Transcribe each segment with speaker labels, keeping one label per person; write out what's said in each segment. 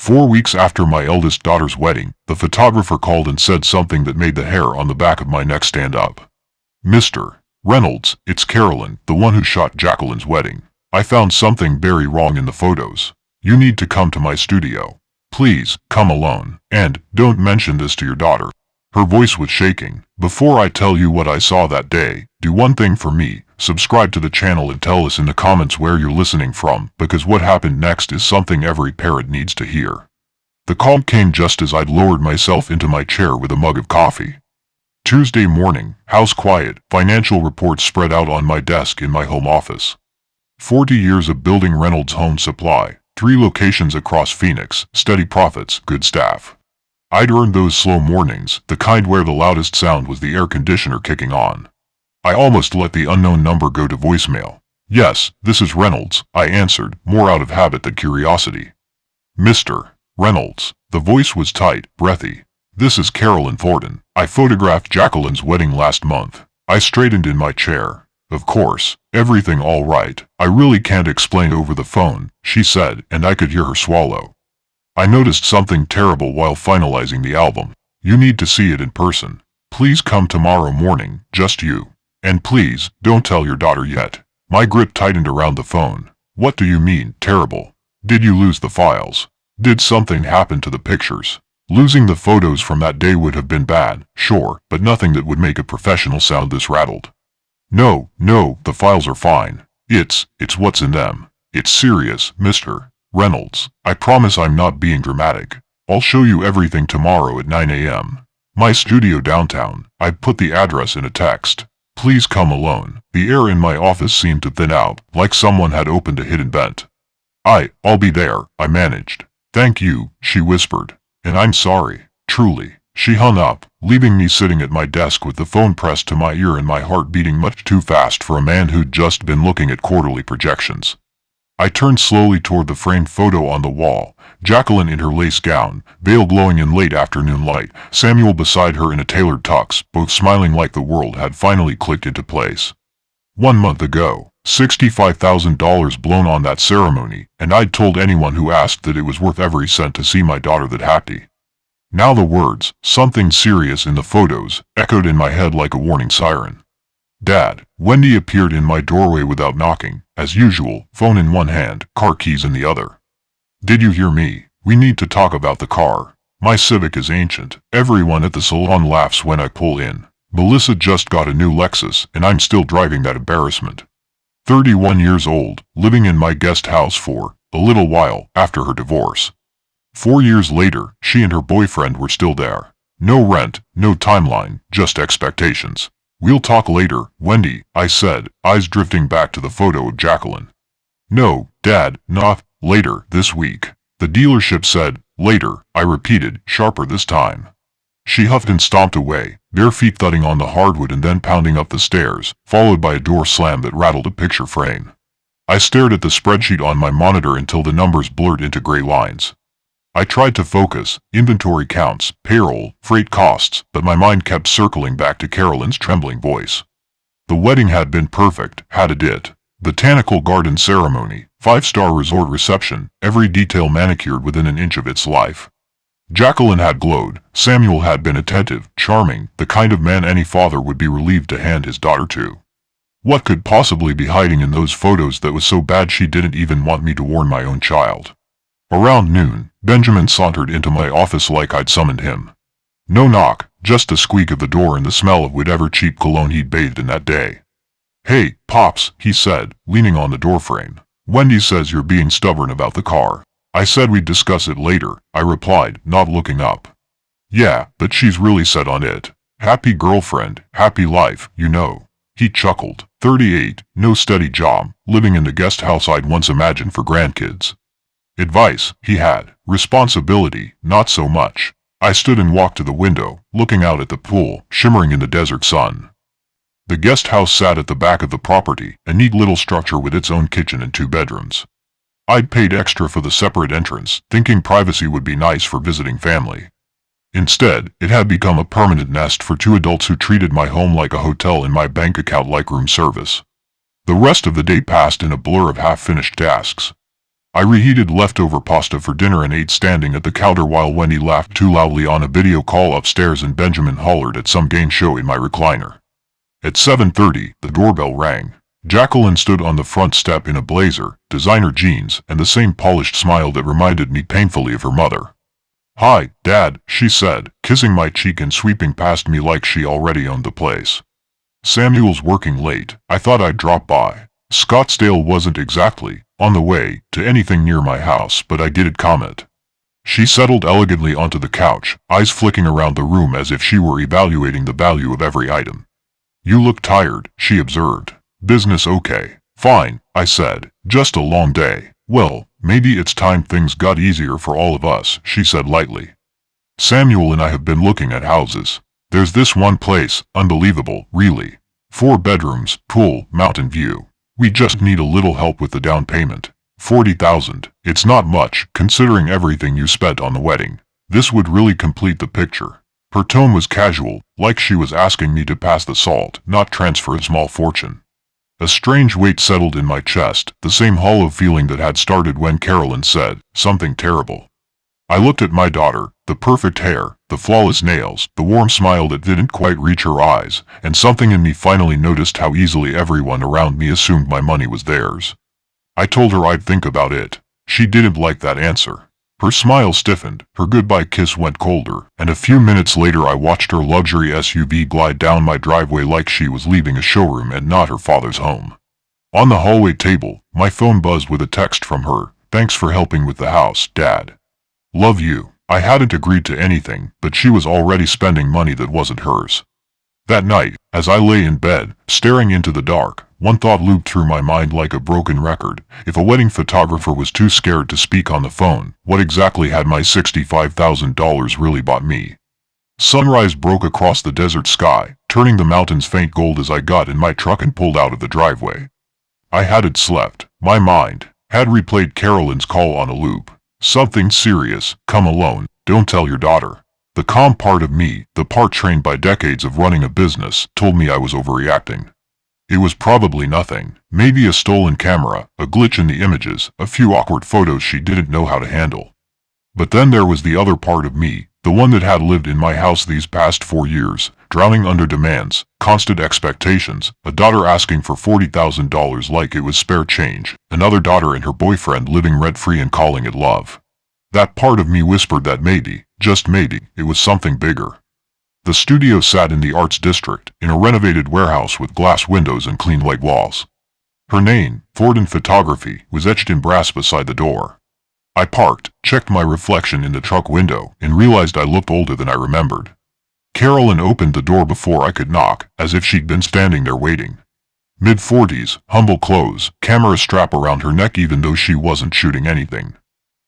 Speaker 1: 4 weeks after my eldest daughter's wedding, the photographer called and said something that made the hair on the back of my neck stand up. "Mr. Reynolds, it's Carolyn, the one who shot Jacqueline's wedding. I found something very wrong in the photos. You need to come to my studio. Please, come alone, and don't mention this to your daughter." Her voice was shaking. "Before I tell you what I saw that day, do one thing for me. Subscribe to the channel and tell us in the comments where you're listening from, because what happened next is something every parent needs to hear." The call came just as I'd lowered myself into my chair with a mug of coffee. Tuesday morning, house quiet, financial reports spread out on my desk in my home office. 40 years of building Reynolds Home Supply, 3 locations across Phoenix, steady profits, good staff. I'd earned those slow mornings, the kind where the loudest sound was the air conditioner kicking on. I almost let the unknown number go to voicemail. "Yes, this is Reynolds," I answered, more out of habit than curiosity. "Mr. Reynolds." The voice was tight, breathy. "This is Carolyn Thornton. I photographed Jacqueline's wedding last month." I straightened in my chair. "Of course, everything all right. I really can't explain over the phone," she said, and I could hear her swallow. "I noticed something terrible while finalizing the album. You need to see it in person. Please come tomorrow morning, just you. And please, don't tell your daughter yet." My grip tightened around the phone. "What do you mean, terrible? Did you lose the files? Did something happen to the pictures?" Losing the photos from that day would have been bad, sure, but nothing that would make a professional sound this rattled. No, the files are fine. It's what's in them. It's serious, Mr. Reynolds. I promise I'm not being dramatic. I'll show you everything tomorrow at 9 a.m. My studio downtown." I put the address in a text. "Please come alone." The air in my office seemed to thin out, like someone had opened a hidden vent. I'll be there," I managed. "Thank you," she whispered. "And I'm sorry, truly." She hung up, leaving me sitting at my desk with the phone pressed to my ear and my heart beating much too fast for a man who'd just been looking at quarterly projections. I turned slowly toward the framed photo on the wall, Jacqueline in her lace gown, veil glowing in late afternoon light, Samuel beside her in a tailored tux, both smiling like the world had finally clicked into place. 1 month ago, $65,000 blown on that ceremony, and I'd told anyone who asked that it was worth every cent to see my daughter that happy. Now the words, "something serious in the photos," echoed in my head like a warning siren. "Dad." Wendy appeared in my doorway without knocking, as usual, phone in one hand, car keys in the other. "Did you hear me? We need to talk about the car. My Civic is ancient. Everyone at the salon laughs when I pull in. Melissa just got a new Lexus, and I'm still driving that embarrassment. 31 years old, living in my guest house for a little while after her divorce. 4 years later, she and her boyfriend were still there. No rent, no timeline, just expectations. "We'll talk later, Wendy," I said, eyes drifting back to the photo of Jacqueline. "No, Dad, not later this week." The dealership said, "Later," I repeated, sharper this time. She huffed and stomped away, bare feet thudding on the hardwood and then pounding up the stairs, followed by a door slam that rattled a picture frame. I stared at the spreadsheet on my monitor until the numbers blurred into gray lines. I tried to focus, inventory counts, payroll, freight costs, but my mind kept circling back to Carolyn's trembling voice. The wedding had been perfect, hadn't it? Botanical garden ceremony, 5-star resort reception, every detail manicured within an inch of its life. Jacqueline had glowed, Samuel had been attentive, charming, the kind of man any father would be relieved to hand his daughter to. What could possibly be hiding in those photos that was so bad she didn't even want me to warn my own child? Around noon, Benjamin sauntered into my office like I'd summoned him. No knock, just the squeak of the door and the smell of whatever cheap cologne he'd bathed in that day. "Hey, Pops," he said, leaning on the doorframe. "Wendy says you're being stubborn about the car." "I said we'd discuss it later," I replied, not looking up. "Yeah, but she's really set on it. Happy girlfriend, happy life, you know." He chuckled. 38, no steady job, living in the guest house I'd once imagined for grandkids. Advice, he had. Responsibility, not so much. I stood and walked to the window, looking out at the pool, shimmering in the desert sun. The guest house sat at the back of the property, a neat little structure with its own kitchen and 2 bedrooms. I'd paid extra for the separate entrance, thinking privacy would be nice for visiting family. Instead, it had become a permanent nest for 2 adults who treated my home like a hotel and my bank account like room service. The rest of the day passed in a blur of half-finished tasks. I reheated leftover pasta for dinner and ate standing at the counter while Wendy laughed too loudly on a video call upstairs and Benjamin hollered at some game show in my recliner. At 7:30, the doorbell rang. Jacqueline stood on the front step in a blazer, designer jeans, and the same polished smile that reminded me painfully of her mother. "Hi, Dad," she said, kissing my cheek and sweeping past me like she already owned the place. "Samuel's working late. I thought I'd drop by. Scottsdale wasn't exactly on the way to anything near my house, but I did comment." She settled elegantly onto the couch, eyes flicking around the room as if she were evaluating the value of every item. "You look tired," she observed. "Business okay?" "Fine," I said. "Just a long day." "Well, maybe it's time things got easier for all of us," she said lightly. "Samuel and I have been looking at houses. There's this one place, unbelievable, really. 4 bedrooms, pool, mountain view. We just need a little help with the down payment. 40,000. It's not much, considering everything you spent on the wedding. This would really complete the picture." Her tone was casual, like she was asking me to pass the salt, not transfer a small fortune. A strange weight settled in my chest, the same hollow feeling that had started when Carolyn said something terrible. I looked at my daughter, the perfect hair, the flawless nails, the warm smile that didn't quite reach her eyes, and something in me finally noticed how easily everyone around me assumed my money was theirs. I told her I'd think about it. She didn't like that answer. Her smile stiffened, her goodbye kiss went colder, and a few minutes later I watched her luxury SUV glide down my driveway like she was leaving a showroom and not her father's home. On the hallway table, my phone buzzed with a text from her. "Thanks for helping with the house, Dad. Love you." I hadn't agreed to anything, but she was already spending money that wasn't hers. That night, as I lay in bed, staring into the dark, one thought looped through my mind like a broken record. If a wedding photographer was too scared to speak on the phone, what exactly had my $65,000 really bought me? Sunrise broke across the desert sky, turning the mountains faint gold as I got in my truck and pulled out of the driveway. I hadn't slept. My mind had replayed Carolyn's call on a loop. "Something serious, come alone, don't tell your daughter." The calm part of me, the part trained by decades of running a business, told me I was overreacting. It was probably nothing. Maybe a stolen camera, a glitch in the images, a few awkward photos she didn't know how to handle. But then there was the other part of me, the one that had lived in my house these past 4 years, drowning under demands, constant expectations, a daughter asking for $40,000 like it was spare change, another daughter and her boyfriend living rent-free and calling it love. That part of me whispered that maybe, just maybe, it was something bigger. The studio sat in the Arts District, in a renovated warehouse with glass windows and clean white walls. Her name, Forden Photography, was etched in brass beside the door. I parked, checked my reflection in the truck window, and realized I looked older than I remembered. Carolyn opened the door before I could knock, as if she'd been standing there waiting. Mid-40s, humble clothes, camera strap around her neck even though she wasn't shooting anything.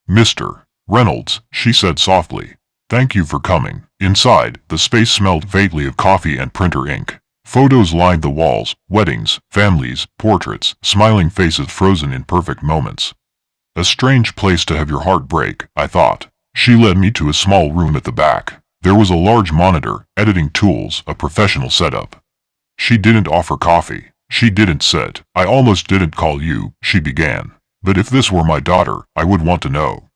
Speaker 1: "Mr. Reynolds," she said softly. "Thank you for coming." Inside, the space smelled faintly of coffee and printer ink. Photos lined the walls, weddings, families, portraits, smiling faces frozen in perfect moments. A strange place to have your heart break, I thought. She led me to a small room at the back. There was a large monitor, editing tools, a professional setup. She didn't offer coffee. She didn't sit. "I almost didn't call you," she began. "But if this were my daughter, I would want to know."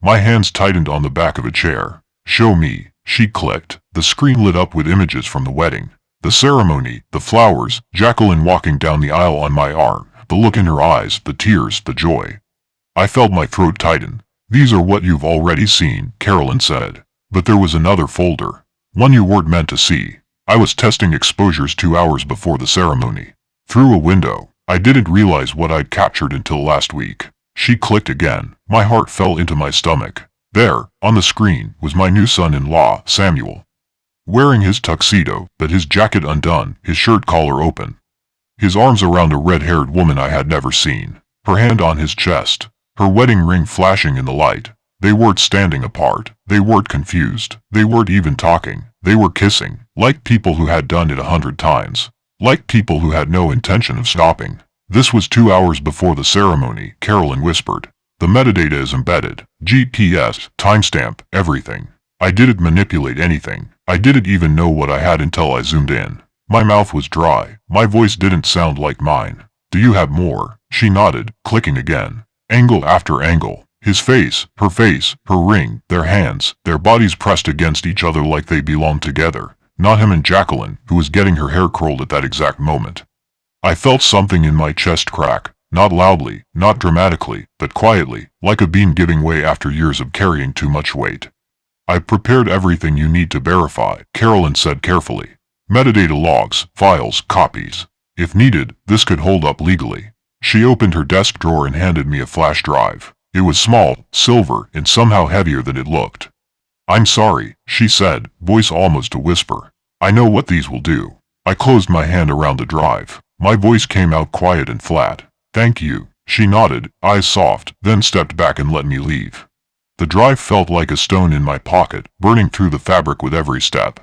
Speaker 1: My hands tightened on the back of a chair. "Show me," she clicked. The screen lit up with images from the wedding. The ceremony, the flowers, Jacqueline walking down the aisle on my arm, the look in her eyes, the tears, the joy. I felt my throat tighten. "These are what you've already seen," Carolyn said. But there was another folder. One you weren't meant to see. I was testing exposures 2 hours before the ceremony. Through a window. I didn't realize what I'd captured until last week. She clicked again. My heart fell into my stomach. There, on the screen, was my new son-in-law, Samuel. Wearing his tuxedo, but his jacket undone, his shirt collar open. His arms around a red-haired woman I had never seen. Her hand on his chest. Her wedding ring flashing in the light. They weren't standing apart. They weren't confused. They weren't even talking. They were kissing, like people who had done it 100 times. Like people who had no intention of stopping. This was 2 hours before the ceremony, Carolyn whispered. The metadata is embedded. GPS, timestamp, everything. I didn't manipulate anything. I didn't even know what I had until I zoomed in. My mouth was dry. My voice didn't sound like mine. "Do you have more?" She nodded, clicking again. Angle after angle. His face, her ring, their hands, their bodies pressed against each other like they belonged together. Not him and Jacqueline, who was getting her hair curled at that exact moment. I felt something in my chest crack, not loudly, not dramatically, but quietly, like a beam giving way after years of carrying too much weight. "I've prepared everything you need to verify," Carolyn said carefully. "Metadata logs, files, copies. If needed, this could hold up legally." She opened her desk drawer and handed me a flash drive. It was small, silver, and somehow heavier than it looked. "I'm sorry," she said, voice almost a whisper. "I know what these will do." I closed my hand around the drive. My voice came out quiet and flat. "Thank you." She nodded, eyes soft, then stepped back and let me leave. The drive felt like a stone in my pocket, burning through the fabric with every step.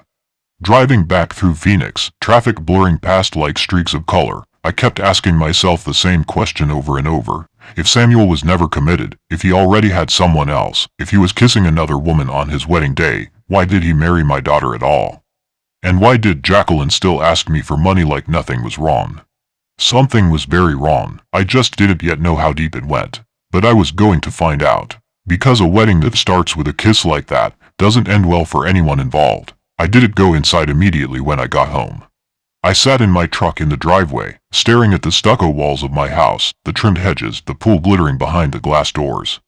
Speaker 1: Driving back through Phoenix, traffic blurring past like streaks of color, I kept asking myself the same question over and over. If Samuel was never committed, if he already had someone else, if he was kissing another woman on his wedding day, why did he marry my daughter at all? And why did Jacqueline still ask me for money like nothing was wrong? Something was very wrong. I just didn't yet know how deep it went. But I was going to find out. Because a wedding that starts with a kiss like that doesn't end well for anyone involved. I didn't go inside immediately when I got home. I sat in my truck in the driveway, staring at the stucco walls of my house, the trimmed hedges, the pool glittering behind the glass doors.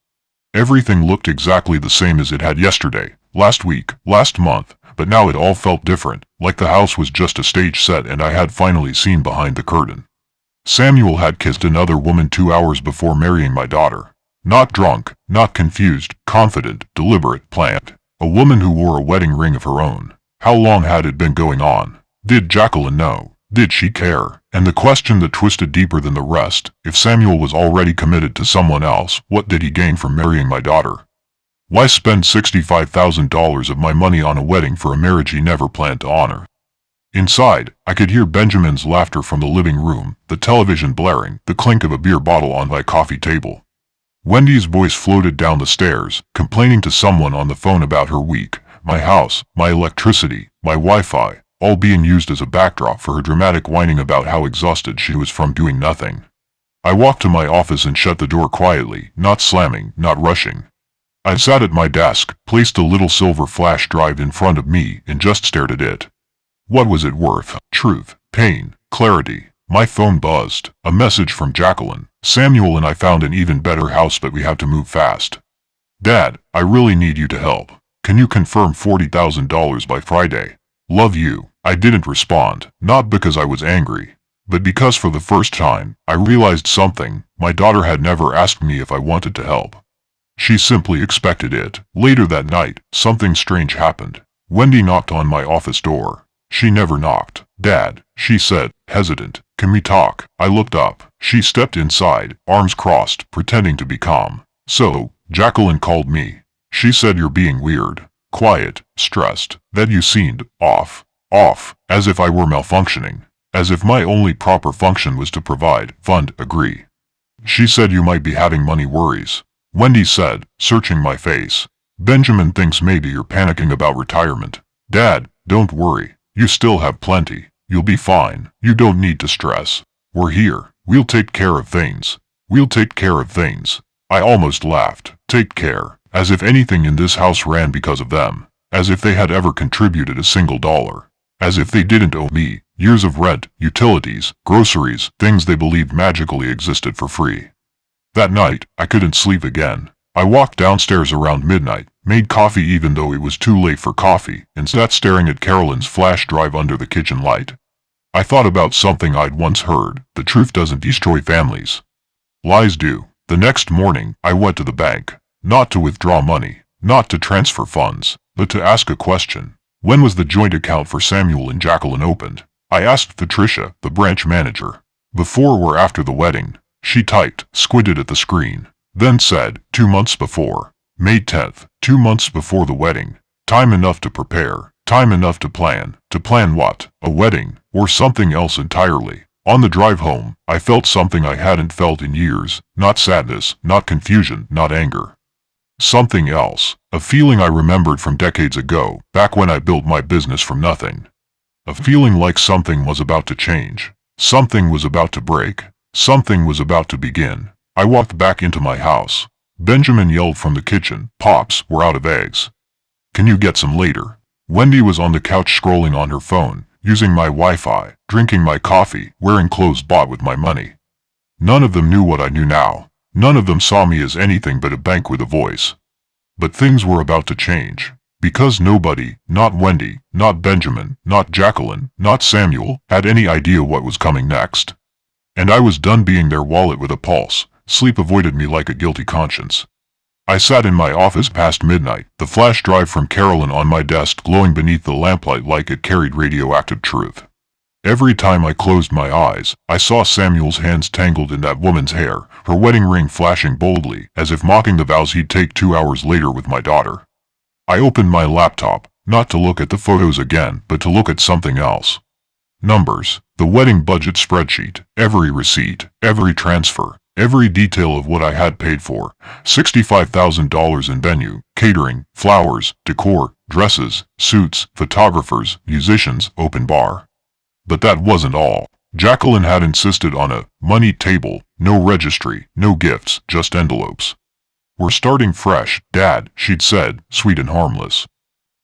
Speaker 1: Everything looked exactly the same as it had yesterday, last week, last month, but now it all felt different, like the house was just a stage set and I had finally seen behind the curtain. Samuel had kissed another woman 2 hours before marrying my daughter. Not drunk, not confused, confident, deliberate, planned. A woman who wore a wedding ring of her own. How long had it been going on? Did Jacqueline know? Did she care? And the question that twisted deeper than the rest, if Samuel was already committed to someone else, what did he gain from marrying my daughter? Why spend $65,000 of my money on a wedding for a marriage he never planned to honor? Inside, I could hear Benjamin's laughter from the living room, the television blaring, the clink of a beer bottle on my coffee table. Wendy's voice floated down the stairs, complaining to someone on the phone about her week, my house, my electricity, my Wi-Fi, all being used as a backdrop for her dramatic whining about how exhausted she was from doing nothing. I walked to my office and shut the door quietly, not slamming, not rushing. I sat at my desk, placed a little silver flash drive in front of me, and just stared at it. What was it worth? Truth, pain, clarity. My phone buzzed. A message from Jacqueline. "Samuel and I found an even better house, but we have to move fast. Dad, I really need you to help. Can you confirm $40,000 by Friday? Love you." I didn't respond, not because I was angry, but because for the first time, I realized something. My daughter had never asked me if I wanted to help. She simply expected it. Later that night, something strange happened. Wendy knocked on my office door. She never knocked. "Dad," she said, hesitant, "can we talk?" I looked up. She stepped inside, arms crossed, pretending to be calm. "So, Jacqueline called me. She said you're being weird, quiet, stressed, that you seemed off, as if I were malfunctioning, as if my only proper function was to provide, fund, agree. She said you might be having money worries." Wendy said, searching my face. "Benjamin thinks maybe you're panicking about retirement. Dad, don't worry. You still have plenty. You'll be fine. You don't need to stress. We're here. We'll take care of things. We'll take care of things." I almost laughed. Take care. As if anything in this house ran because of them. As if they had ever contributed a single dollar. As if they didn't owe me years of rent, utilities, groceries, things they believed magically existed for free. That night, I couldn't sleep again. I walked downstairs around midnight, made coffee even though it was too late for coffee, and sat staring at Carolyn's flash drive under the kitchen light. I thought about something I'd once heard. The truth doesn't destroy families. Lies do. The next morning, I went to the bank. Not to withdraw money, not to transfer funds, but to ask a question. When was the joint account for Samuel and Jacqueline opened? I asked Patricia, the branch manager. Before or after the wedding? She typed, squinted at the screen, then said, 2 months before. May 10th, 2 months before the wedding. Time enough to prepare, time enough to plan. To plan what? A wedding, or something else entirely. On the drive home, I felt something I hadn't felt in years. Not sadness, not confusion, not anger. Something else. A feeling I remembered from decades ago, back when I built my business from nothing. A feeling like something was about to change. Something was about to break. Something was about to begin. I walked back into my house. Benjamin yelled from the kitchen, "Pops, we're out of eggs. Can you get some later?" Wendy was on the couch scrolling on her phone, using my Wi-Fi, drinking my coffee, wearing clothes bought with my money. None of them knew what I knew now. None of them saw me as anything but a bank with a voice. But things were about to change. Because nobody, not Wendy, not Benjamin, not Jacqueline, not Samuel, had any idea what was coming next. And I was done being their wallet with a pulse. Sleep avoided me like a guilty conscience. I sat in my office past midnight, the flash drive from Carolyn on my desk glowing beneath the lamplight like it carried radioactive truth. Every time I closed my eyes, I saw Samuel's hands tangled in that woman's hair, her wedding ring flashing boldly, as if mocking the vows he'd take 2 hours later with my daughter. I opened my laptop, not to look at the photos again, but to look at something else. Numbers, the wedding budget spreadsheet, every receipt, every transfer, every detail of what I had paid for. $65,000 in venue, catering, flowers, decor, dresses, suits, photographers, musicians, open bar. But that wasn't all. Jacqueline had insisted on a money table, no registry, no gifts, just envelopes. "We're starting fresh, Dad," she'd said, sweet and harmless.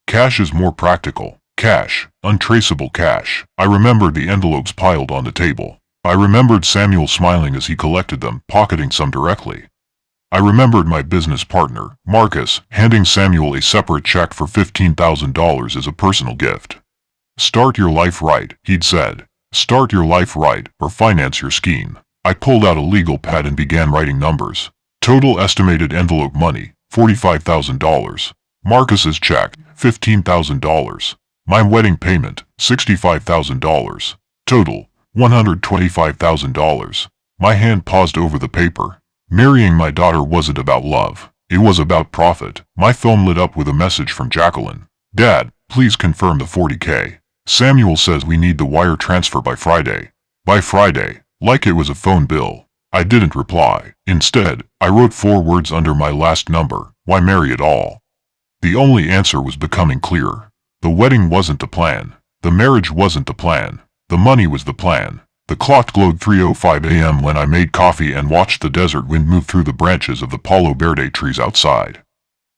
Speaker 1: "Cash is more practical. Cash, untraceable cash." I remembered the envelopes piled on the table. I remembered Samuel smiling as he collected them, pocketing some directly. I remembered my business partner, Marcus, handing Samuel a separate check for $15,000 as a personal gift. "Start your life right," he'd said. "Start your life right, or finance your scheme." I pulled out a legal pad and began writing numbers. Total estimated envelope money, $45,000. Marcus's check, $15,000. My wedding payment, $65,000. Total, $125,000. My hand paused over the paper. Marrying my daughter wasn't about love. It was about profit. My phone lit up with a message from Jacqueline. "Dad, please confirm the $40K. Samuel says we need the wire transfer by Friday." By Friday, like it was a phone bill. I didn't reply. Instead, I wrote 4 words under my last number: "Why marry at all?" The only answer was becoming clearer. The wedding wasn't the plan. The marriage wasn't the plan. The money was the plan. The clock glowed 3:05 a.m. when I made coffee and watched the desert wind move through the branches of the Palo Verde trees outside.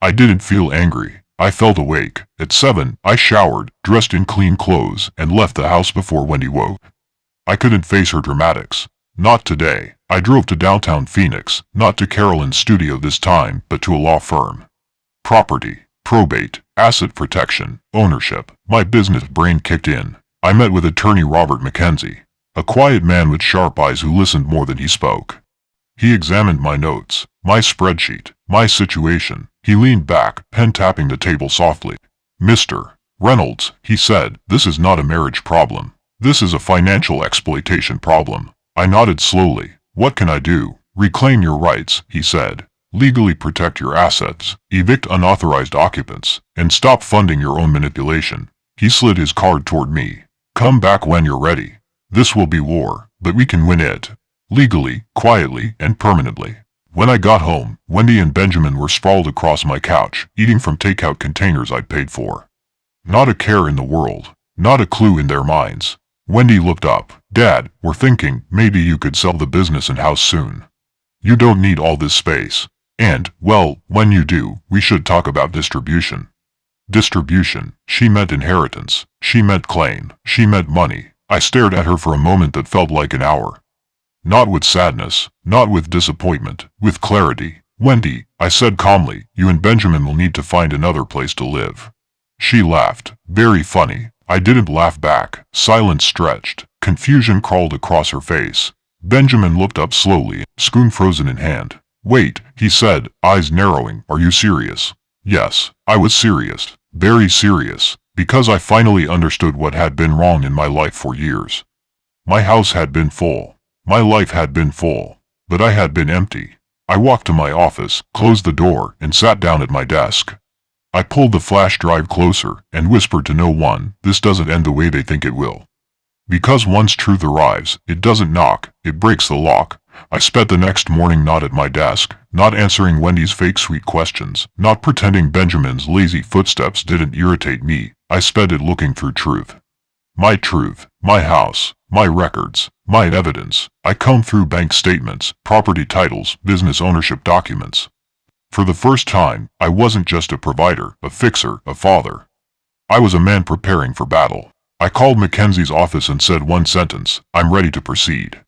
Speaker 1: I didn't feel angry. I felt awake. At 7, I showered, dressed in clean clothes, and left the house before Wendy woke. I couldn't face her dramatics. Not today. I drove to downtown Phoenix, not to Carolyn's studio this time, but to a law firm. Property, probate, asset protection, ownership. My business brain kicked in. I met with attorney Robert McKenzie, a quiet man with sharp eyes who listened more than he spoke. He examined my notes, my spreadsheet, my situation. He leaned back, pen tapping the table softly. "Mr. Reynolds," he said, "this is not a marriage problem. This is a financial exploitation problem." I nodded slowly. "What can I do?" "Reclaim your rights," he said. "Legally protect your assets, evict unauthorized occupants, and stop funding your own manipulation." He slid his card toward me. "Come back when you're ready. This will be war, but we can win it. Legally, quietly, and permanently." When I got home, Wendy and Benjamin were sprawled across my couch, eating from takeout containers I'd paid for. Not a care in the world. Not a clue in their minds. Wendy looked up. "Dad, we're thinking maybe you could sell the business and house soon. You don't need all this space. And, well, when you do, we should talk about distribution." Distribution. She meant inheritance. She meant claim. She meant money. I stared at her for a moment that felt like an hour. Not with sadness, not with disappointment, with clarity. "Wendy," I said calmly, "you and Benjamin will need to find another place to live." She laughed. Very funny. I didn't laugh back. Silence stretched. Confusion crawled across her face. Benjamin looked up slowly, spoon frozen in hand. "Wait," he said, eyes narrowing. "Are you serious?" Yes, I was serious. Very serious. Because I finally understood what had been wrong in my life for years. My house had been full. My life had been full. But I had been empty. I walked to my office, closed the door, and sat down at my desk. I pulled the flash drive closer and whispered to no one, "This doesn't end the way they think it will." Because once truth arrives, it doesn't knock, it breaks the lock. I spent the next morning not at my desk, not answering Wendy's fake sweet questions, not pretending Benjamin's lazy footsteps didn't irritate me. I spent it looking through truth. My truth, my house, my records, my evidence. I combed through bank statements, property titles, business ownership documents. For the first time, I wasn't just a provider, a fixer, a father. I was a man preparing for battle. I called Mackenzie's office and said one sentence, "I'm ready to proceed."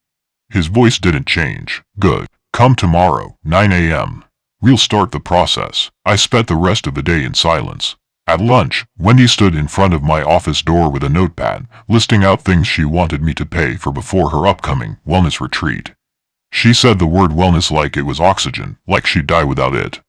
Speaker 1: His voice didn't change. "Good. Come tomorrow, 9 a.m. We'll start the process." I spent the rest of the day in silence. At lunch, Wendy stood in front of my office door with a notepad, listing out things she wanted me to pay for before her upcoming wellness retreat. She said the word wellness like it was oxygen, like she'd die without it.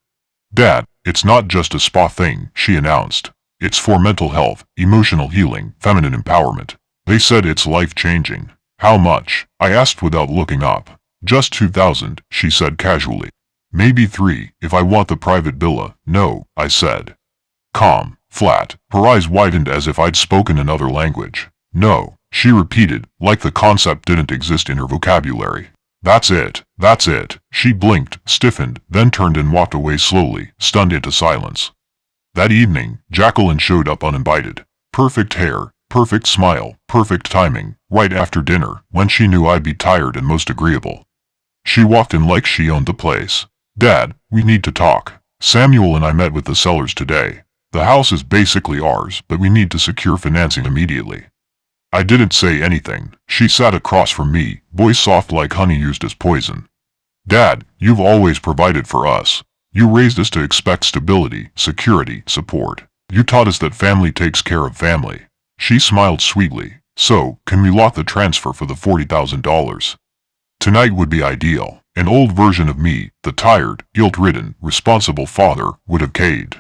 Speaker 1: "Dad, it's not just a spa thing," she announced. "It's for mental health, emotional healing, feminine empowerment." They said it's life-changing. "How much?" I asked without looking up. "Just 2,000, she said casually. "Maybe 3, if I want the private villa." "No," I said. Calm, flat, her eyes widened as if I'd spoken another language. "No," she repeated, like the concept didn't exist in her vocabulary. That's it. She blinked, stiffened, then turned and walked away slowly, stunned into silence. That evening, Jacqueline showed up uninvited. Perfect hair, perfect smile, perfect timing, right after dinner, when she knew I'd be tired and most agreeable. She walked in like she owned the place. "Dad, we need to talk. Samuel and I met with the sellers today. The house is basically ours, but we need to secure financing immediately." I didn't say anything. She sat across from me, voice soft like honey used as poison. "Dad, you've always provided for us. You raised us to expect stability, security, support. You taught us that family takes care of family." She smiled sweetly. "So, can we lock the transfer for the $40,000? Tonight would be ideal." An old version of me, the tired, guilt-ridden, responsible father, would have caved.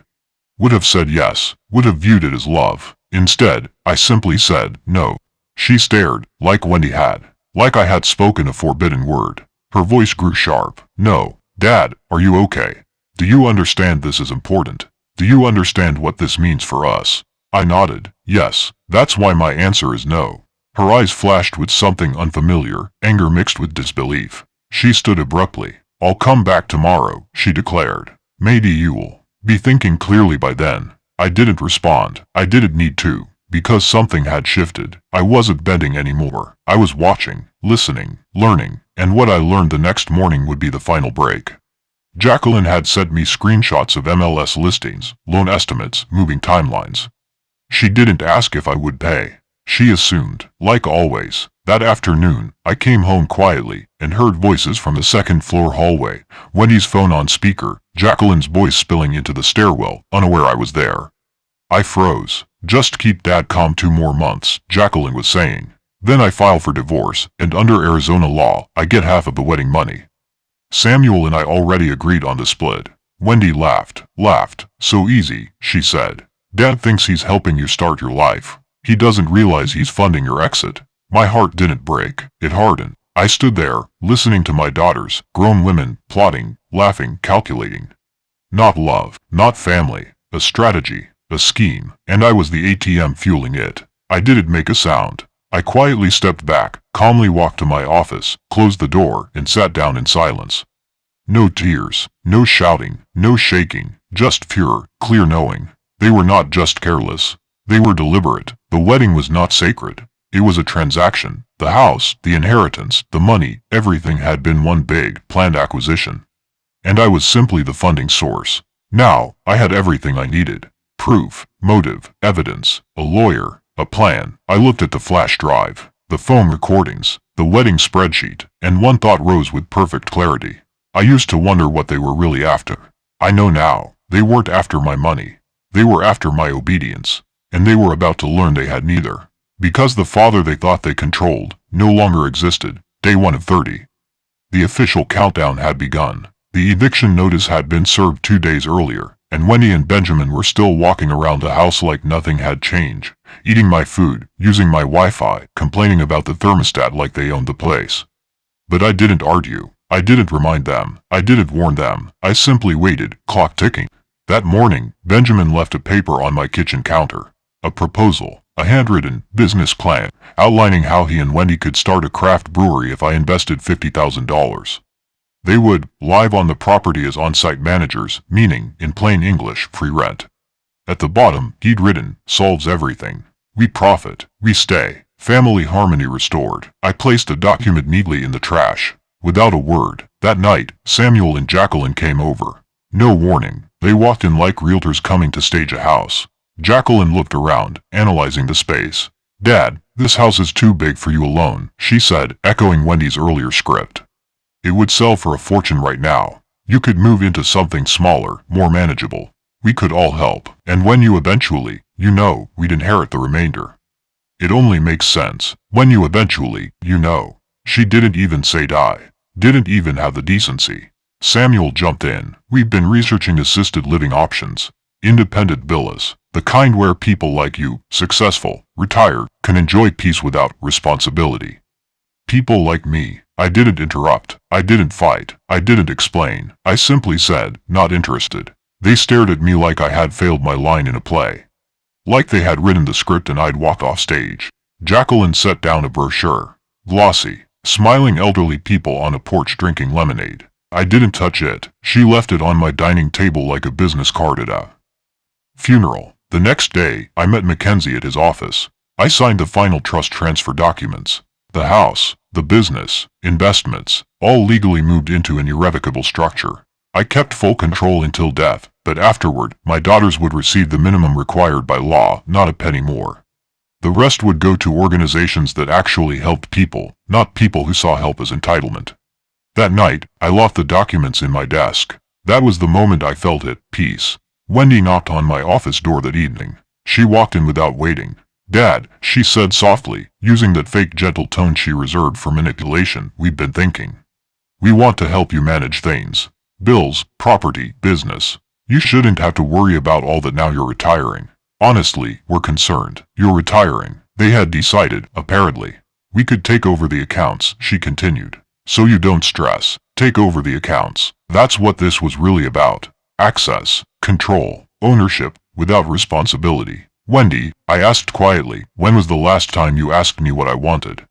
Speaker 1: Would have said yes, would have viewed it as love. Instead, I simply said no. She stared, like Wendy had. Like I had spoken a forbidden word. Her voice grew sharp. "No. Dad, are you okay? Do you understand this is important? Do you understand what this means for us?" I nodded. "Yes, that's why my answer is no." Her eyes flashed with something unfamiliar, anger mixed with disbelief. She stood abruptly. "I'll come back tomorrow," she declared. "Maybe you'll be thinking clearly by then." I didn't respond. I didn't need to, because something had shifted. I wasn't bending anymore. I was watching, listening, learning, and what I learned the next morning would be the final break. Jacqueline had sent me screenshots of MLS listings, loan estimates, moving timelines. She didn't ask if I would pay. She assumed, like always. That afternoon, I came home quietly and heard voices from the second-floor hallway, Wendy's phone on speaker, Jacqueline's voice spilling into the stairwell, unaware I was there. I froze. "Just keep Dad calm 2 more months, Jacqueline was saying. "Then I file for divorce, and under Arizona law, I get half of the wedding money." Samuel and I already agreed on the split. Wendy laughed. "So easy," she said. "Dad thinks he's helping you start your life. He doesn't realize he's funding your exit." My heart didn't break, it hardened. I stood there, listening to my daughters, grown women, plotting, laughing, calculating. Not love, not family, a strategy, a scheme, and I was the ATM fueling it. I didn't make a sound. I quietly stepped back, calmly walked to my office, closed the door, and sat down in silence. No tears, no shouting, no shaking, just pure, clear knowing. They were not just careless. They were deliberate. The wedding was not sacred. It was a transaction. The house, the inheritance, the money, everything had been one big, planned acquisition. And I was simply the funding source. Now, I had everything I needed. Proof, motive, evidence, a lawyer, a plan. I looked at the flash drive, the phone recordings, the wedding spreadsheet, and one thought rose with perfect clarity. I used to wonder what they were really after. I know now. They weren't after my money. They were after my obedience. And they were about to learn they had neither. Because the father they thought they controlled no longer existed. Day 1 of 30. The official countdown had begun. The eviction notice had been served 2 days earlier, and Wendy and Benjamin were still walking around the house like nothing had changed, eating my food, using my Wi-Fi, complaining about the thermostat like they owned the place. But I didn't argue. I didn't remind them. I didn't warn them. I simply waited, clock ticking. That morning, Benjamin left a paper on my kitchen counter. A proposal. A handwritten business plan outlining how he and Wendy could start a craft brewery if I invested $50,000. They would live on the property as on-site managers, meaning, in plain English, free rent. At the bottom, he'd written, solves everything. We profit, we stay, family harmony restored. I placed the document neatly in the trash. Without a word, that night, Samuel and Jacqueline came over. No warning, they walked in like realtors coming to stage a house. Jacqueline looked around, analyzing the space. "Dad, this house is too big for you alone," she said, echoing Wendy's earlier script. "It would sell for a fortune right now. You could move into something smaller, more manageable. We could all help, and when you eventually, we'd inherit the remainder. It only makes sense. When you eventually, She didn't even say die. Didn't even have the decency. Samuel jumped in. "We've been researching assisted living options. Independent villas. The kind where people like you, successful, retired, can enjoy peace without responsibility." "People like me." I didn't interrupt. I didn't fight. I didn't explain. I simply said, "Not interested." They stared at me like I had failed my line in a play. Like they had written the script and I'd walked off stage. Jacqueline set down a brochure. Glossy, smiling elderly people on a porch drinking lemonade. I didn't touch it. She left it on my dining table like a business card at a funeral. The next day, I met Mackenzie at his office. I signed the final trust transfer documents. The house, the business, investments, all legally moved into an irrevocable structure. I kept full control until death, but afterward, my daughters would receive the minimum required by law, not a penny more. The rest would go to organizations that actually helped people, not people who saw help as entitlement. That night, I locked the documents in my desk. That was the moment I felt at peace. Wendy knocked on my office door that evening. She walked in without waiting. "Dad," she said softly, using that fake gentle tone she reserved for manipulation, "we've been thinking. We want to help you manage things. Bills, property, business. You shouldn't have to worry about all that now you're retiring. Honestly, we're concerned. You're retiring." They had decided, apparently. "We could take over the accounts," she continued. "So you don't stress. Take over the accounts." That's what this was really about. Access, control, ownership, without responsibility. "Wendy," I asked quietly, "when was the last time you asked me what I wanted?"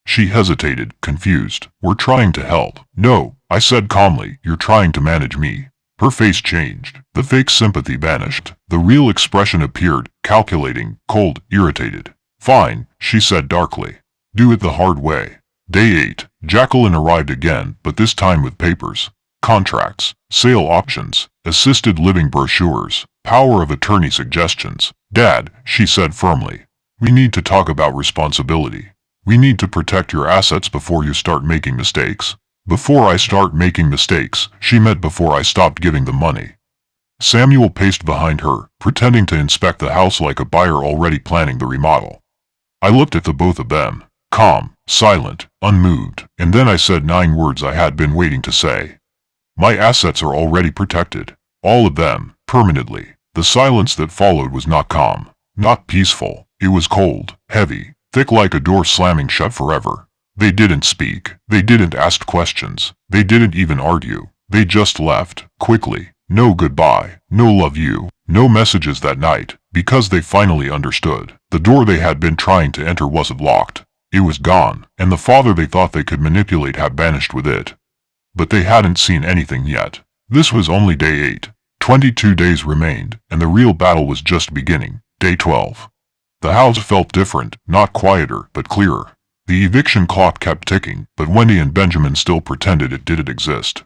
Speaker 1: She hesitated, confused. "We're trying to help." "No," I said calmly, "you're trying to manage me." Her face changed. The fake sympathy vanished. The real expression appeared, calculating, cold, irritated. "Fine," she said darkly. "Do it the hard way." Day 8. Jacqueline arrived again, but this time with papers. Contracts, sale options, assisted living brochures, power of attorney suggestions. "Dad," she said firmly, "we need to talk about responsibility. We need to protect your assets before you start making mistakes." Before I start making mistakes, she meant before I stopped giving them money. Samuel paced behind her, pretending to inspect the house like a buyer already planning the remodel. I looked at the both of them, calm, silent, unmoved, and then I said 9 words I had been waiting to say. "My assets are already protected. All of them, permanently." The silence that followed was not calm, not peaceful. It was cold, heavy, thick like a door slamming shut forever. They didn't speak. They didn't ask questions. They didn't even argue. They just left, quickly. No goodbye, no love you, no messages that night, because they finally understood. The door they had been trying to enter wasn't locked. It was gone, and the father they thought they could manipulate had vanished with it. But they hadn't seen anything yet. This was only day 8. 22 days remained, and the real battle was just beginning. Day 12. The house felt different, not quieter, but clearer. The eviction clock kept ticking, but Wendy and Benjamin still pretended it didn't exist.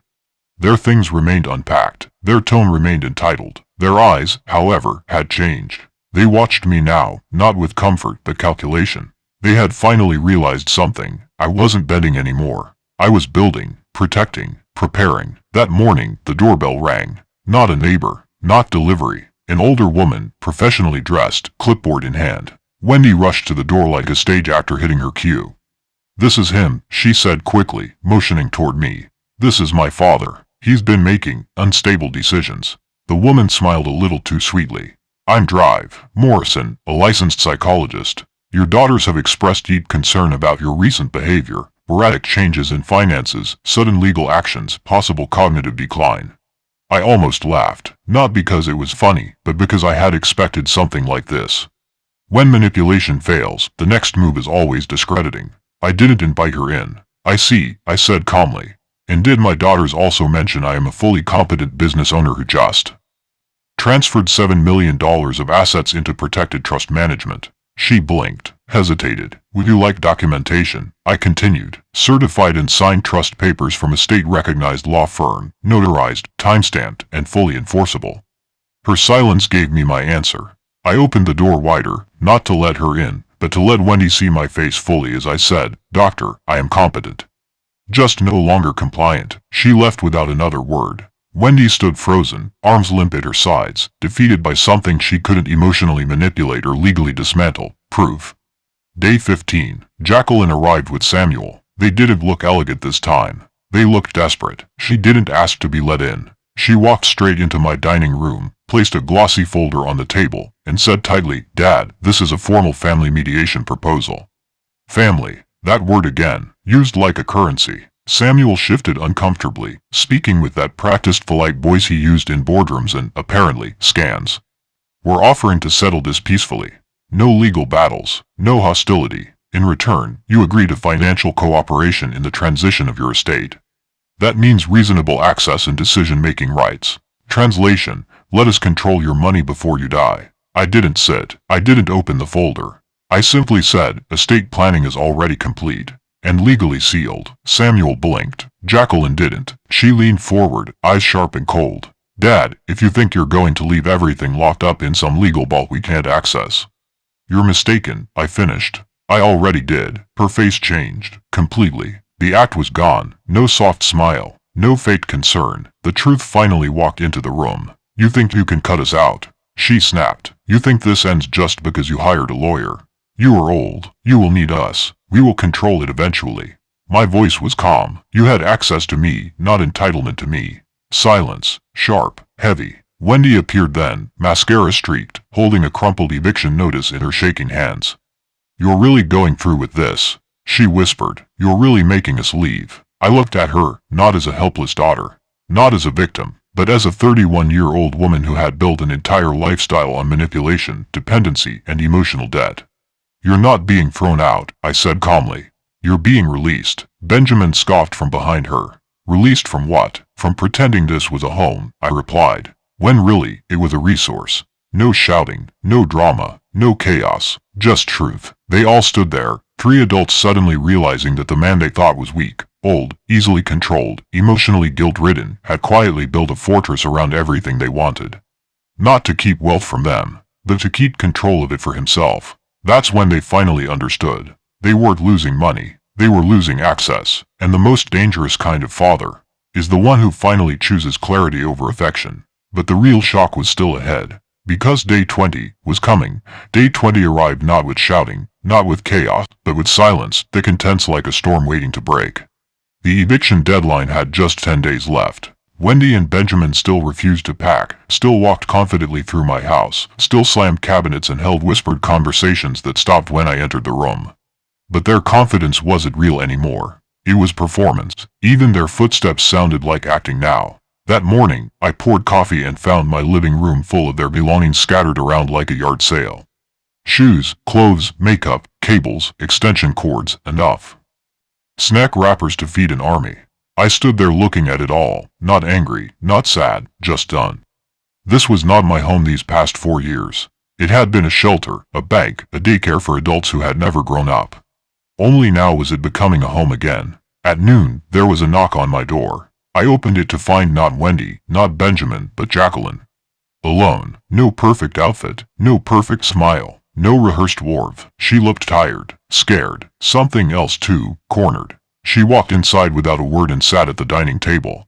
Speaker 1: Their things remained unpacked. Their tone remained entitled. Their eyes, however, had changed. They watched me now, not with comfort but calculation. They had finally realized something. I wasn't betting anymore. I was building, protecting, preparing. That morning, the doorbell rang. Not a neighbor, not delivery. An older woman, professionally dressed, clipboard in hand. Wendy rushed to the door like a stage actor hitting her cue. "This is him," she said quickly, motioning toward me. "This is my father. He's been making unstable decisions." The woman smiled a little too sweetly. "I'm Drive Morrison, a licensed psychologist. Your daughters have expressed deep concern about your recent behavior, erratic changes in finances, sudden legal actions, possible cognitive decline." I almost laughed, not because it was funny, but because I had expected something like this. When manipulation fails, the next move is always discrediting. I didn't invite her in. "I see," I said calmly. "And did my daughters also mention I am a fully competent business owner who just transferred $7 million of assets into protected trust management?" She blinked, hesitated. Would you like documentation? I continued. Certified and signed trust papers from a state-recognized law firm, notarized, time-stamped, and fully enforceable. Her silence gave me my answer. I opened the door wider, not to let her in, but to let Wendy see my face fully as I said, Doctor, I am competent. Just no longer compliant. She left without another word. Wendy stood frozen, arms limp at her sides, defeated by something she couldn't emotionally manipulate or legally dismantle. Proof. Day 15. Jacqueline arrived with Samuel. They didn't look elegant this time. They looked desperate. She didn't ask to be let in. She walked straight into my dining room, placed a glossy folder on the table, and said tightly, Dad, this is a formal family mediation proposal. Family. That word again, used like a currency. Samuel shifted uncomfortably, speaking with that practiced polite voice he used in boardrooms and, apparently, scans. We're offering to settle this peacefully. No legal battles, no hostility. In return, you agree to financial cooperation in the transition of your estate. That means reasonable access and decision-making rights. Translation, let us control your money before you die. I didn't sit. I didn't open the folder. I simply said, estate planning is already complete and legally sealed. Samuel blinked. Jacqueline didn't. She leaned forward, eyes sharp and cold. Dad, if you think you're going to leave everything locked up in some legal vault we can't access, you're mistaken, I finished. I already did. Her face changed. Completely. The act was gone. No soft smile. No fake concern. The truth finally walked into the room. You think you can cut us out? She snapped. You think this ends just because you hired a lawyer? You are old. You will need us. We will control it eventually. My voice was calm. You had access to me, not entitlement to me. Silence. Sharp. Heavy. Wendy appeared then, mascara streaked, holding a crumpled eviction notice in her shaking hands. You're really going through with this? She whispered. You're really making us leave. I looked at her, not as a helpless daughter, not as a victim, but as a 31-year-old woman who had built an entire lifestyle on manipulation, dependency, and emotional debt. You're not being thrown out, I said calmly. You're being released. Benjamin scoffed from behind her. Released from what? From pretending this was a home, I replied. When really, it was a resource. No shouting, no drama, no chaos, just truth. They all stood there, three adults suddenly realizing that the man they thought was weak, old, easily controlled, emotionally guilt-ridden, had quietly built a fortress around everything they wanted. Not to keep wealth from them, but to keep control of it for himself. That's when they finally understood. They weren't losing money, they were losing access, and the most dangerous kind of father is the one who finally chooses clarity over affection. But the real shock was still ahead. Because day 20 was coming, day 20 arrived not with shouting, not with chaos, but with silence, thick and tense like a storm waiting to break. The eviction deadline had just 10 days left. Wendy and Benjamin still refused to pack, still walked confidently through my house, still slammed cabinets and held whispered conversations that stopped when I entered the room. But their confidence wasn't real anymore. It was performance. Even their footsteps sounded like acting now. That morning, I poured coffee and found my living room full of their belongings scattered around like a yard sale. Shoes, clothes, makeup, cables, extension cords, enough. Snack wrappers to feed an army. I stood there looking at it all, not angry, not sad, just done. This was not my home these past 4 years. It had been a shelter, a bank, a daycare for adults who had never grown up. Only now was it becoming a home again. At noon, there was a knock on my door. I opened it to find not Wendy, not Benjamin, but Jacqueline. Alone, no perfect outfit, no perfect smile, no rehearsed warmth. She looked tired, scared, something else too, cornered. She walked inside without a word and sat at the dining table.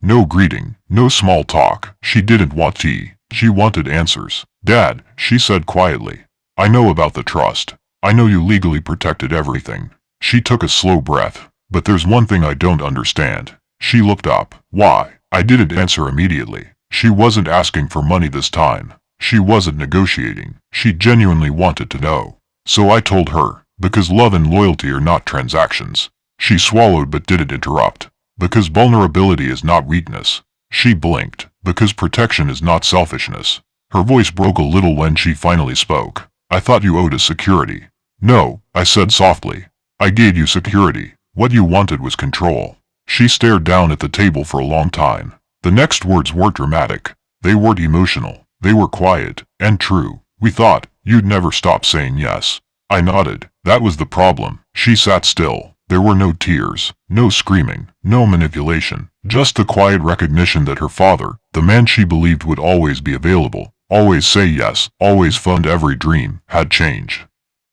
Speaker 1: No greeting, no small talk. She didn't want tea. She wanted answers. Dad, she said quietly. I know about the trust. I know you legally protected everything. She took a slow breath. But there's one thing I don't understand. She looked up. Why? I didn't answer immediately. She wasn't asking for money this time. She wasn't negotiating. She genuinely wanted to know. So I told her, because love and loyalty are not transactions. She swallowed but didn't interrupt. Because vulnerability is not weakness. She blinked. Because protection is not selfishness. Her voice broke a little when she finally spoke. I thought you owed us security. No, I said softly. I gave you security. What you wanted was control. She stared down at the table for a long time. The next words weren't dramatic. They weren't emotional. They were quiet and true. We thought You'd never stop saying yes. I nodded. That was the problem. She sat still. There were no tears, no screaming, no manipulation, just the quiet recognition that her father, the man she believed would always be available, always say yes, always fund every dream, had changed.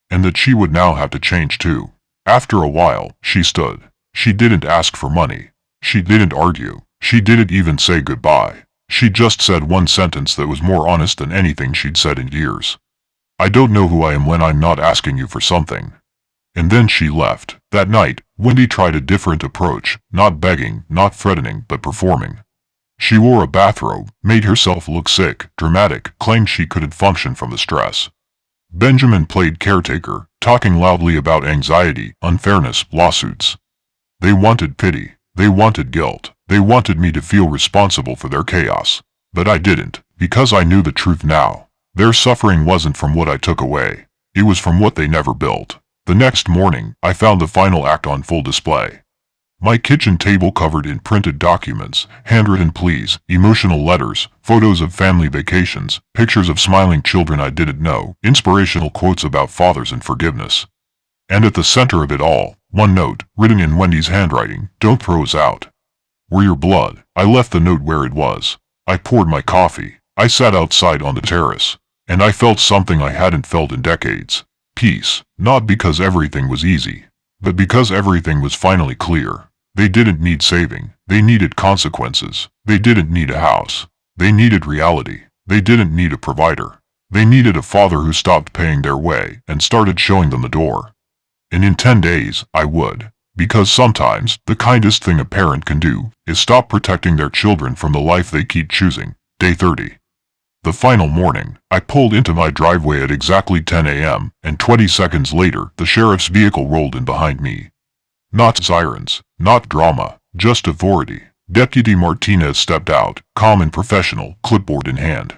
Speaker 1: And that she would now have to change too. After a while, she stood. She didn't ask for money. She didn't argue. She didn't even say goodbye. She just said one sentence that was more honest than anything she'd said in years. I don't know who I am when I'm not asking you for something. And then she left. That night, Wendy tried a different approach, not begging, not threatening, but performing. She wore a bathrobe, made herself look sick, dramatic, claimed she couldn't function from the stress. Benjamin played caretaker, talking loudly about anxiety, unfairness, lawsuits. They wanted pity. They wanted guilt. They wanted me to feel responsible for their chaos. But I didn't, because I knew the truth now. Their suffering wasn't from what I took away. It was from what they never built. The next morning, I found the final act on full display. My kitchen table covered in printed documents, handwritten pleas, emotional letters, photos of family vacations, pictures of smiling children I didn't know, inspirational quotes about fathers and forgiveness. And at the center of it all, one note, written in Wendy's handwriting, "Don't throw us out. We're your blood." I left the note where it was. I poured my coffee. I sat outside on the terrace. And I felt something I hadn't felt in decades. Peace, not because everything was easy, but because everything was finally clear. They didn't need saving. They needed consequences. They didn't need a house. They needed reality. They didn't need a provider. They needed a father who stopped paying their way and started showing them the door. And in 10 days, I would. Because sometimes, the kindest thing a parent can do is stop protecting their children from the life they keep choosing. Day 30. The final morning, I pulled into my driveway at exactly 10 a.m., and 20 seconds later, the sheriff's vehicle rolled in behind me. Not sirens, not drama, just authority. Deputy Martinez stepped out, calm and professional, clipboard in hand.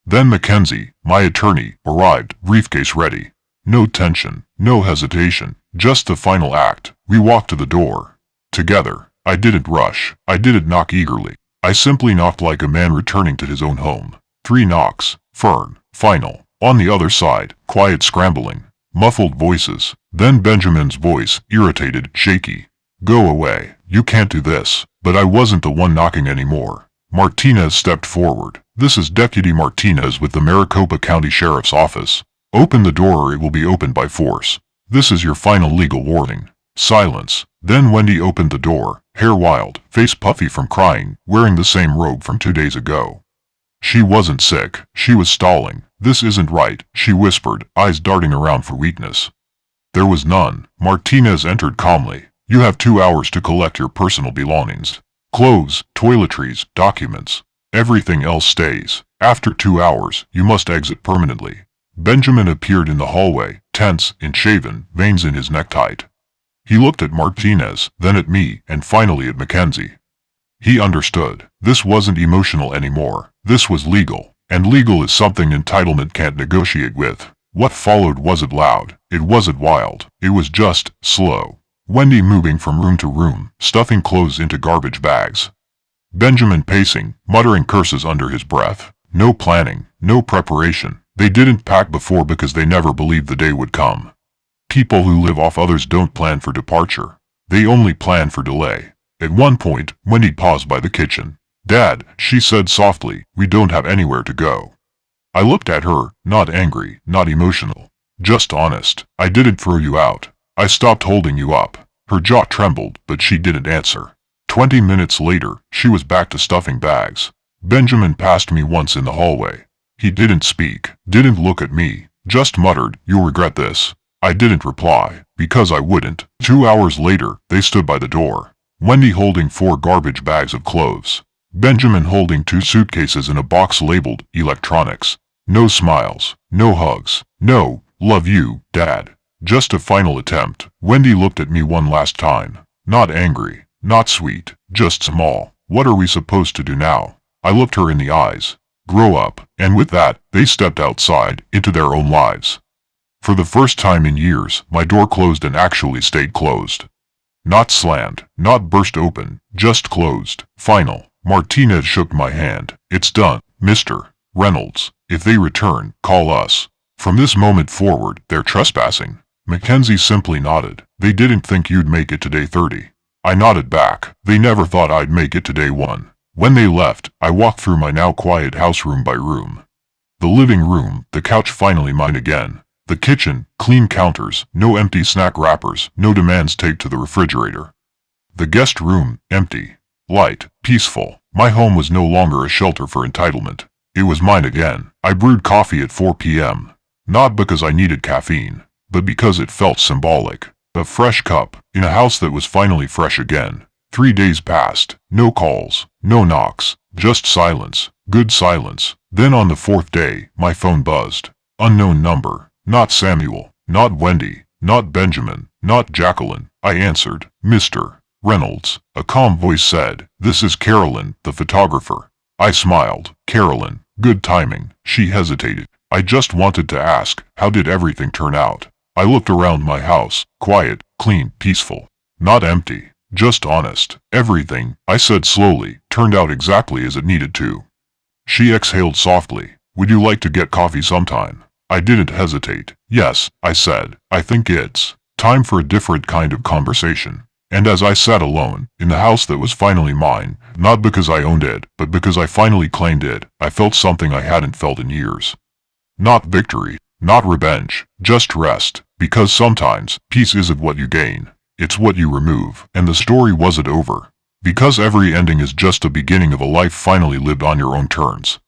Speaker 1: Then Mackenzie, my attorney, arrived, briefcase ready. No tension, no hesitation, just the final act. We walked to the door. Together. I didn't rush. I didn't knock eagerly. I simply knocked like a man returning to his own home. 3 knocks. Firm. Final. On the other side, quiet scrambling. Muffled voices. Then Benjamin's voice, irritated, shaky. "Go away. You can't do this." But I wasn't the one knocking anymore. Martinez stepped forward. "This is Deputy Martinez with the Maricopa County Sheriff's Office. Open the door or it will be opened by force. This is your final legal warning." Silence. Then Wendy opened the door, hair wild, face puffy from crying, wearing the same robe from 2 days ago. She wasn't sick. She was stalling. "This isn't right," she whispered, eyes darting around for weakness. There was none. Martinez entered calmly. "You have 2 hours to collect your personal belongings. Clothes, toiletries, documents. Everything else stays. After 2 hours, you must exit permanently." Benjamin appeared in the hallway, tense, unshaven, veins in his necktie. He looked at Martinez, then at me, and finally at Mackenzie. He understood. This wasn't emotional anymore. This was legal. And legal is something entitlement can't negotiate with. What followed wasn't loud. It wasn't wild. It was just slow. Wendy moving from room to room, stuffing clothes into garbage bags. Benjamin pacing, muttering curses under his breath. No planning, no preparation. They didn't pack before because they never believed the day would come. People who live off others don't plan for departure. They only plan for delay. At one point, Wendy paused by the kitchen. "Dad," she said softly, "we don't have anywhere to go." I looked at her, not angry, not emotional. Just honest. "I didn't throw you out. I stopped holding you up." Her jaw trembled, but she didn't answer. 20 minutes later, she was back to stuffing bags. Benjamin passed me once in the hallway. He didn't speak, didn't look at me, just muttered, "You'll regret this." I didn't reply, because I wouldn't. 2 hours later, they stood by the door. Wendy holding 4 garbage bags of clothes. Benjamin holding 2 suitcases and a box labeled electronics. No smiles, no hugs, no, "Love you, Dad." Just a final attempt. Wendy looked at me one last time. Not angry, not sweet, just small. "What are we supposed to do now?" I looked her in the eyes. "Grow up." And with that, they stepped outside, into their own lives. For the first time in years, my door closed and actually stayed closed. Not slammed, not burst open, just closed. Final. Martinez shook my hand. "It's done, Mr. Reynolds. If they return, call us." From this moment forward, they're trespassing. Mackenzie simply nodded. They didn't think you'd make it to day 30. I nodded back. They never thought I'd make it to day 1. When they left, I walked through my now quiet house room by room. The living room, the couch finally mine again. The kitchen, clean counters, no empty snack wrappers, no demands taped to the refrigerator. The guest room, empty. Light, peaceful. My home was no longer a shelter for entitlement. It was mine again. I brewed coffee at 4 p.m. Not because I needed caffeine, but because it felt symbolic. A fresh cup, in a house that was finally fresh again. 3 days passed. No calls, no knocks, just silence. Good silence. Then on the 4th day, my phone buzzed. Unknown number. Not Samuel. Not Wendy. Not Benjamin. Not Jacqueline. I answered. Mr. Reynolds. A calm voice said, "This is Carolyn, the photographer." I smiled. Carolyn. Good timing. She hesitated. I just wanted to ask, how did everything turn out? I looked around my house. Quiet, clean, peaceful. Not empty. Just honest. Everything, I said slowly, turned out exactly as it needed to. She exhaled softly. Would you like to get coffee sometime? I didn't hesitate. Yes, I said. I think it's time for a different kind of conversation. And as I sat alone, in the house that was finally mine, not because I owned it, but because I finally claimed it, I felt something I hadn't felt in years. Not victory, not revenge, just rest, because sometimes, peace isn't what you gain, it's what you remove, and the story wasn't over. Because every ending is just a beginning of a life finally lived on your own terms.